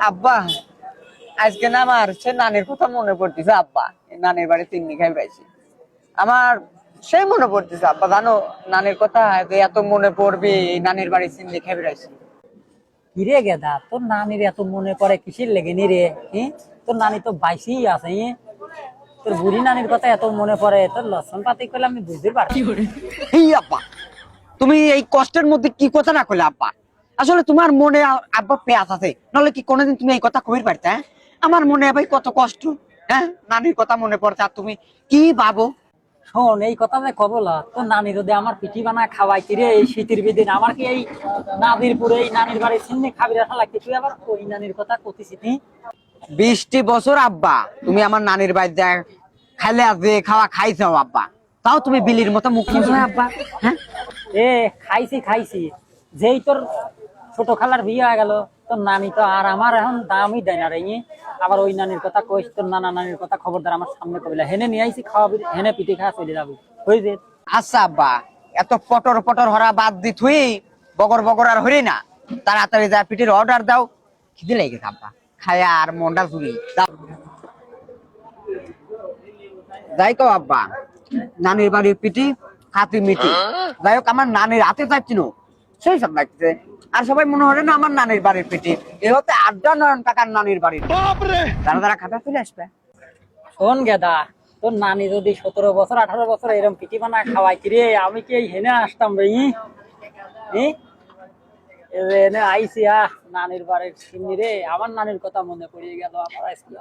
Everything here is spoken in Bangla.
আব্বা আজকে না আমার সে নানির কথা মনে পড়তেছে আব্বা। নানির বাড়ি তিন্নি খাই পাইছি আমার সেই মনে পড়তেছে আব্বা। জানো নানির কথা যে এত মনে পড়বে, এই নানির বাড়ি চিন্নি খাই বেড়াইছি। কিরে গেদা, তোর নানির এত মনে পড়ে কিসের লেগে নি রে? তোর নানি তো বাইসেই আছে। তোর বুড়ি নানির কথা এত মনে পড়ে, তোর লক্ষণ পাতি করলে আমি বুঝতে পারছি। এই আব্বা, তুমি এই কষ্টের মধ্যে কি কথা না করলে আব্বা? আসলে তোমার মনে আব্বা পেঁয়াজ আছে, নাহলে কি কোনোদিন তুমি এই কথা কবির পারতে? হ্যাঁ, আমার মনে ভাই কত কষ্ট। হ্যাঁ, নানির কথা মনে পড়ছে আর তুমি কি ভাবো? শোন, এই কথা যে কবলা, তোর নানি যদি আমার পিঠি বানা খাওয়াই কিরে এই শীতের বিদিন, আমার কি এই নাদিরপুরে এই নানির বাড়ি চিন্নি খাবি রাখা লাগছে? তুই আবার ওই নানির কথা কতিস? 20টি বছর আব্বা তুমি আমার নানির বাড়ি যা খাইলে যে খাওয়া খাইছাও আব্বা, তাও তুমি বিলির মতো মুখ মুছো আব্বা। হ্যাঁ, এ খাইছি খাইছি, যেই তোর ছোট খালার বিয়ে হয়ে গেল, তোর নানি তো আর আমার এখন দামই দেয় না রে। আবার ওই নানির কথা কইস, তোর নানা নানির কথা খবরদার আমার সামনে কবিলা। হেনে নিয়ে আইসি খাওয়াবি, হেনে পিঠে খাওয়া চলে যাবি, হয়ে আচ্ছা আব্বা, এত পটর পটর হরা বাদ দি থুই বগর বগর আর হরি না, তাড়াতাড়ি যা পিঠের অর্ডার দাও, খিদে লেগে গেছে আব্বা, খায়া আর মনটা জুড়ি দাও। যাই তো আব্বা, নানির বাড়ির পিঠি হাতি মিটি, যাই হোক আমার নানির হাতে যাচ্ছিল সেই সব লাগছে। আর সবাই মনে হয় না আমার নানির বাড়ির পিঠি, এ হতে আড্ডা নয়ন কাকার নানির বাড়ির যারা যারা খাবে চলে আসবে। শোন গেদা, তোর নানি যদি 17 বছর 18 বছর এরকম পিঠি বানা খাওয়াই কিরে, আমি কি এই হেনে আসতাম রে? এনে আইসি নানির বাড়ির চিন্নি রে, আমার নানির কথা মনে পড়িয়ে গেল আমার আজকে।